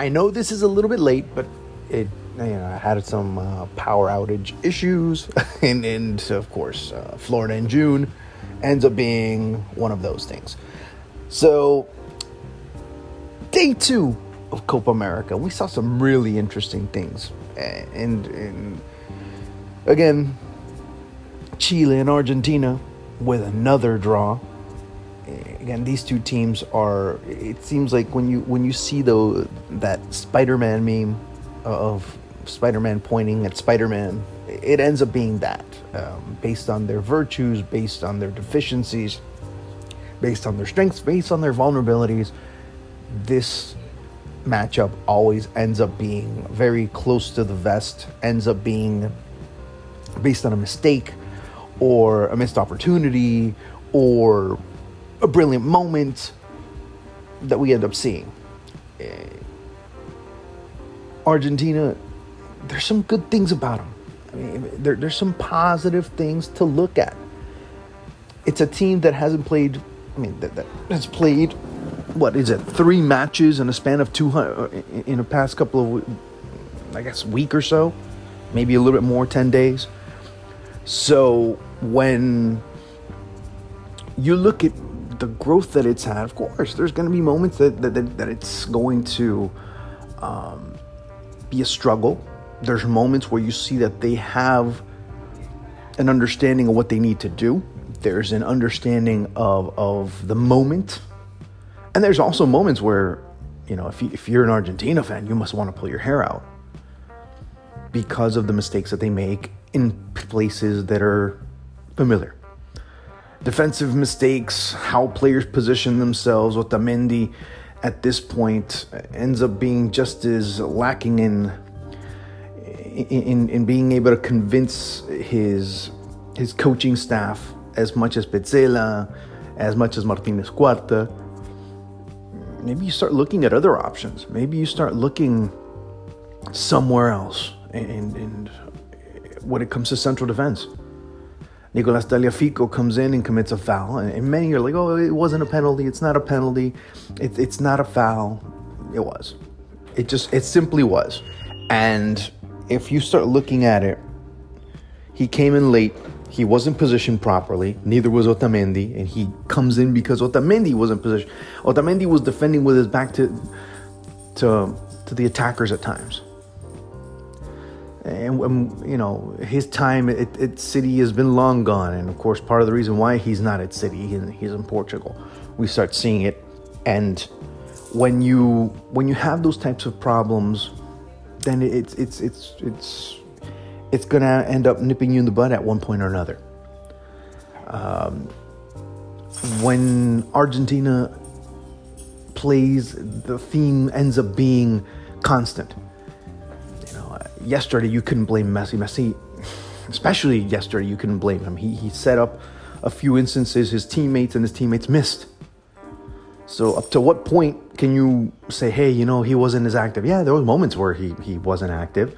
I know this is a little bit late, but I had some power outage issues, and of course, Florida in June ends up being one of those things. So, day 2 of Copa America, we saw some really interesting things, and again, Chile and Argentina with another draw. Again, these two teams are. It seems like when you see that Spider-Man meme of Spider-Man pointing at Spider-Man, it ends up being that, based on their virtues, based on their deficiencies, based on their strengths, based on their vulnerabilities. This matchup always ends up being very close to the vest. Ends up being based on a mistake, or a missed opportunity, or a brilliant moment that we end up seeing. Argentina, there's some good things about them. I mean, there's some positive things to look at. It's a team that hasn't played, that has played, 3 matches in a span of 200, in the past couple of, week or so, maybe a little bit more, 10 days. So when you look at the growth that it's had, of course, there's going to be moments that it's going to be a struggle. There's moments where you see that they have an understanding of what they need to do. There's an understanding of the moment. And there's also moments where, if you're an Argentina fan, you must want to pull your hair out because of the mistakes that they make in places that are familiar. Defensive mistakes, how players position themselves. Otamendi at this point ends up being just as lacking in being able to convince his coaching staff as much as Petzela, as much as Martinez Cuarta. Maybe you start looking at other options. Maybe you start looking somewhere else. And when it comes to central defense, Nicolas Tagliafico comes in and commits a foul, and many are like, "Oh, it wasn't a penalty. It's not a penalty. It's not a foul." It was. It simply was. And if you start looking at it, he came in late. He wasn't positioned properly. Neither was Otamendi, and he comes in because Otamendi wasn't positioned. Otamendi was defending with his back to the attackers at times. And his time at City has been long gone, and of course, part of the reason why he's not at City, he's in Portugal. We start seeing it, and when you have those types of problems, then it's gonna end up nipping you in the butt at one point or another. When Argentina plays, the theme ends up being constant. Yesterday, you couldn't blame Messi. Messi, especially yesterday, you couldn't blame him. He set up a few instances his teammates missed. So up to what point can you say, hey, he wasn't as active? Yeah, there was moments where he wasn't active.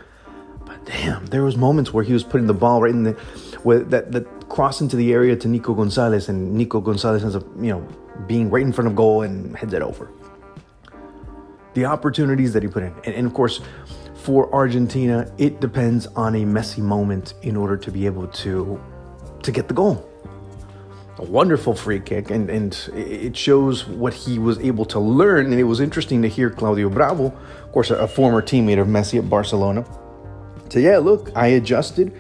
But damn, there was moments where he was putting the ball right in that cross into the area to Nico Gonzalez, and Nico Gonzalez ends up, being right in front of goal and heads it over. The opportunities that he put in. And of course, for Argentina, it depends on a Messi moment in order to be able to get the goal. A wonderful free kick, and it shows what he was able to learn. And it was interesting to hear Claudio Bravo, of course, a former teammate of Messi at Barcelona, say, "Yeah, look, I adjusted."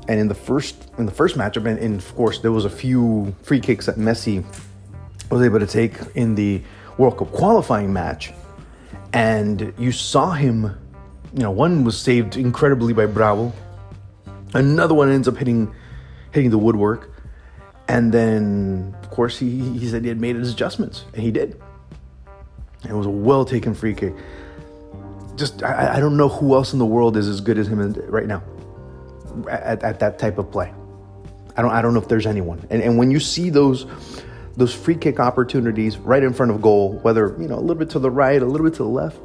And in the first matchup, and of course, there was a few free kicks that Messi was able to take in the World Cup qualifying match, and you saw him. One was saved incredibly by Bravo. Another one ends up hitting the woodwork. And then, of course, he said he had made his adjustments, and he did. It was a well-taken free kick. Just, I don't know who else in the world is as good as him right now at that type of play. I don't know if there's anyone. And when you see those free kick opportunities right in front of goal, whether, a little bit to the right, a little bit to the left,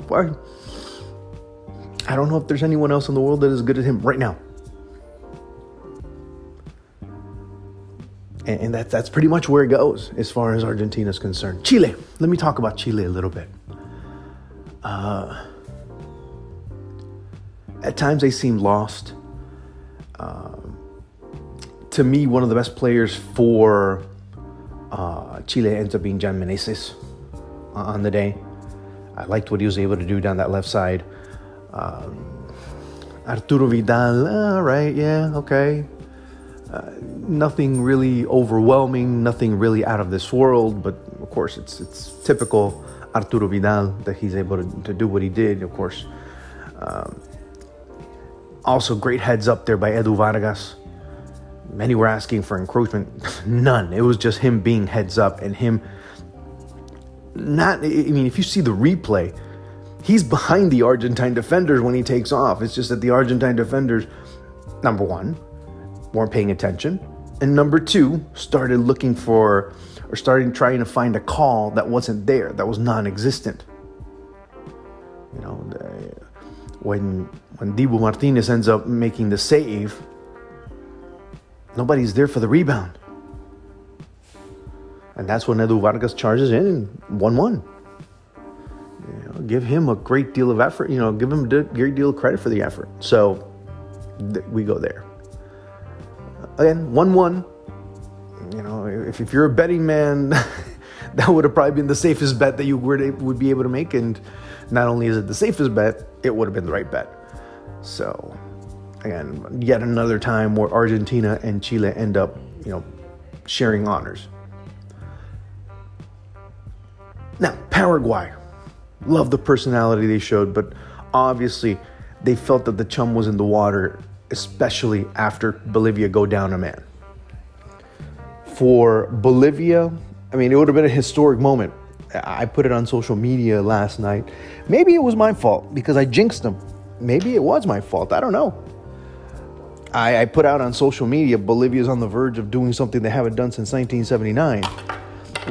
I don't know if there's anyone else in the world that is as good as him right now. And that's pretty much where it goes as far as Argentina is concerned. Chile. Let me talk about Chile a little bit. At times they seemed lost. To me, one of the best players for Chile ends up being Jan Meneses on the day. I liked what he was able to do down that left side. Arturo Vidal, right, yeah, okay. Nothing really overwhelming, nothing really out of this world, but of course it's typical Arturo Vidal that he's able to do what he did, of course. Also, great heads up there by Edu Vargas. Many were asking for encroachment. None. It was just him being heads up and him not... I mean, if you see the replay, he's behind the Argentine defenders when he takes off. It's just that the Argentine defenders, number one, weren't paying attention. And number two, started looking for... or started trying to find a call that wasn't there, that was non-existent. You know, when Dibu Martinez ends up making the save, nobody's there for the rebound. And that's when Edu Vargas charges in and 1-1. You know, give him a great deal of effort. You know, give him a great deal of credit for the effort. So we go there. Again, 1-1. You know, if you're a betting man, that would have probably been the safest bet that you would be able to make. And not only is it the safest bet, it would have been the right bet. So, again, yet another time where Argentina and Chile end up, you know, sharing honors. Now, Paraguay. Love the personality they showed, but obviously they felt that the chum was in the water, especially after Bolivia go down a man. For Bolivia, I mean, it would have been a historic moment. I put it on social media last night. Maybe it was my fault because I jinxed them. Maybe it was my fault. I don't know. I put out on social media, Bolivia's on the verge of doing something they haven't done since 1979,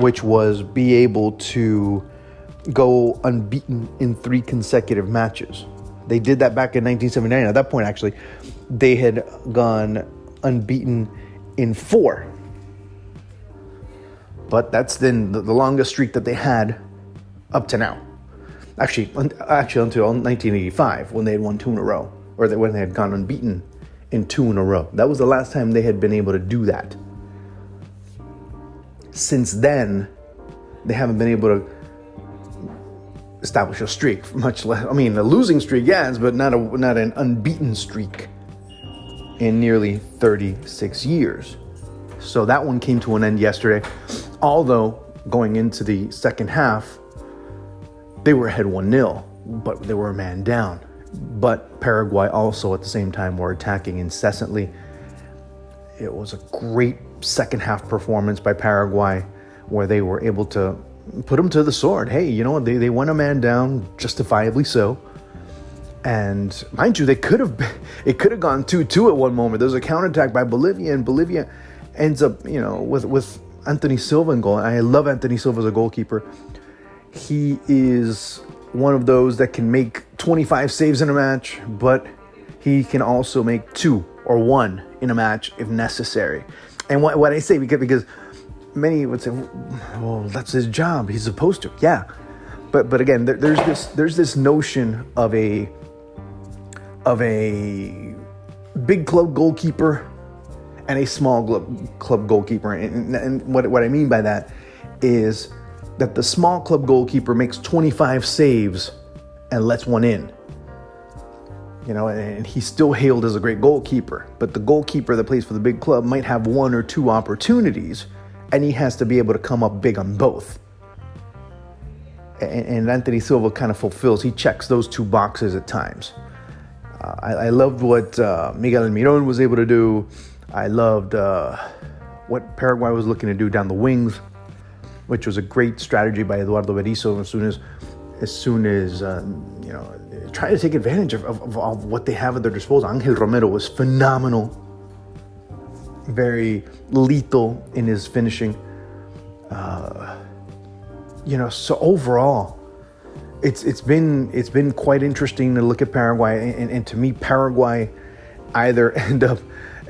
which was be able to go unbeaten in 3 consecutive matches. They did that back in 1979. At that point, actually, they had gone unbeaten in 4. But that's then the longest streak that they had up to now. Actually until 1985, when they had won 2 in a row, or when they had gone unbeaten in 2 in a row. That was the last time they had been able to do that. Since then, they haven't been able to establish a streak, much less. I mean, a losing streak, yes, but not an unbeaten streak in nearly 36 years. So that one came to an end yesterday. Although going into the second half, they were ahead 1-0, but they were a man down. But Paraguay also at the same time were attacking incessantly. It was a great second half performance by Paraguay where they were able to put them to the sword. Hey, you know what? They went a man down, justifiably so. And mind you, it could have gone 2-2 at one moment. There was a counterattack by Bolivia, and Bolivia ends up, you know, with Anthony Silva in goal. I love Anthony Silva as a goalkeeper. He is one of those that can make 25 saves in a match, but he can also make 2 or 1 in a match if necessary. And what I say, because many would say, well, that's his job. He's supposed to. Yeah. But again, there's this notion of a big club goalkeeper and a small club goalkeeper. And what I mean by that is that the small club goalkeeper makes 25 saves and lets 1 in. You know, and he's still hailed as a great goalkeeper. But the goalkeeper that plays for the big club might have 1 or 2 opportunities, and he has to be able to come up big on both. And Anthony Silva kind of fulfills. He checks those 2 boxes at times. I loved what Miguel Almirón was able to do. I loved what Paraguay was looking to do down the wings, which was a great strategy by Eduardo Berizzo. As soon as you know, try to take advantage of what they have at their disposal. Angel Romero was phenomenal, very lethal in his finishing. You know, so overall, it's been quite interesting to look at Paraguay, and to me, Paraguay either end up,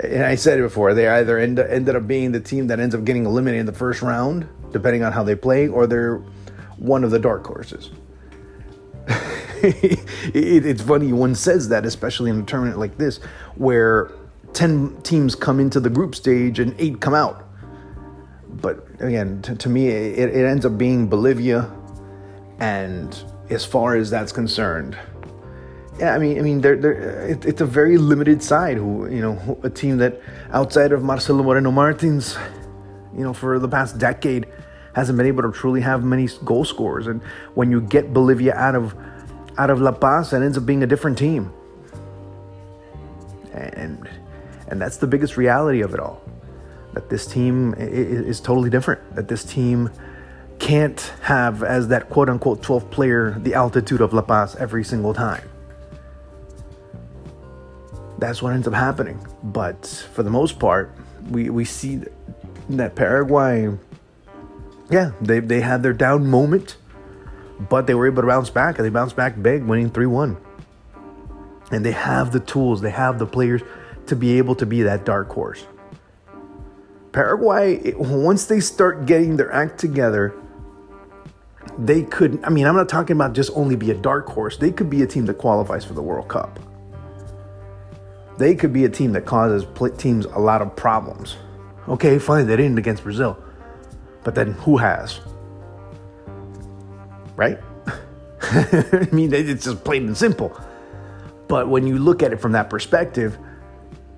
and I said it before, they either ended up being the team that ends up getting eliminated in the first round, depending on how they play, or they're one of the dark horses. It's funny one says that, especially in a tournament like this, where 10 teams come into the group stage and 8 come out. But again, to me, it ends up being Bolivia. And as far as that's concerned, yeah, I mean, it's a very limited side. A team that outside of Marcelo Moreno Martins, for the past decade, hasn't been able to truly have many goal scorers. And when you get Bolivia out of La Paz, it ends up being a different team. And that's the biggest reality of it all. That this team is totally different. That this team can't have, as that quote-unquote 12th player, the altitude of La Paz every single time. That's what ends up happening. But for the most part, we see that Paraguay, yeah, they had their down moment, but they were able to bounce back, and they bounced back big, winning 3-1. And they have the tools, they have the players to be able to be that dark horse. Paraguay, once they start getting their act together, they could, I'm not talking about just only be a dark horse. They could be a team that qualifies for the World Cup. They could be a team that causes teams a lot of problems. Okay, fine, they didn't against Brazil. But then who has? Right? It's just plain and simple. But when you look at it from that perspective,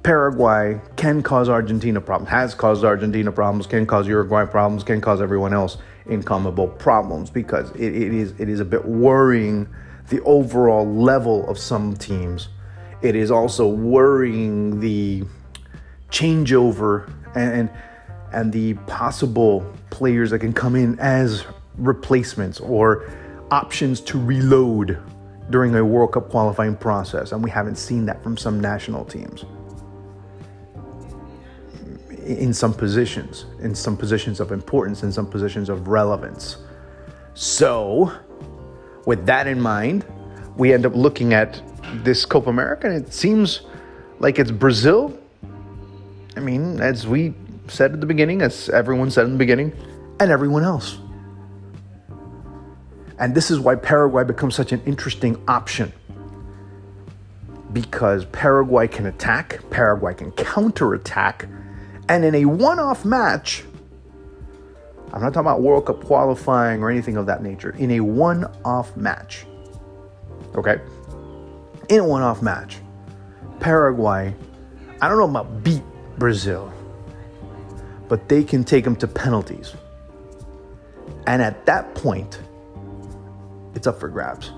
Paraguay can cause Argentina problems, has caused Argentina problems, can cause Uruguay problems, can cause everyone else incomparable problems, because it is a bit worrying, the overall level of some teams. It is also worrying the changeover and the possible players that can come in as replacements or options to reload during a World Cup qualifying process. And we haven't seen that from some national teams. In some positions of importance, in some positions of relevance. So, with that in mind, we end up looking at this Copa America, and it seems like it's Brazil. As we said at the beginning, as everyone said in the beginning, and everyone else. And this is why Paraguay becomes such an interesting option. Because Paraguay can attack, Paraguay can counterattack, and in a one-off match, I'm not talking about World Cup qualifying or anything of that nature. In a one-off match, okay? In a one-off match, Paraguay, I don't know about beat Brazil, but they can take them to penalties. And at that point, it's up for grabs.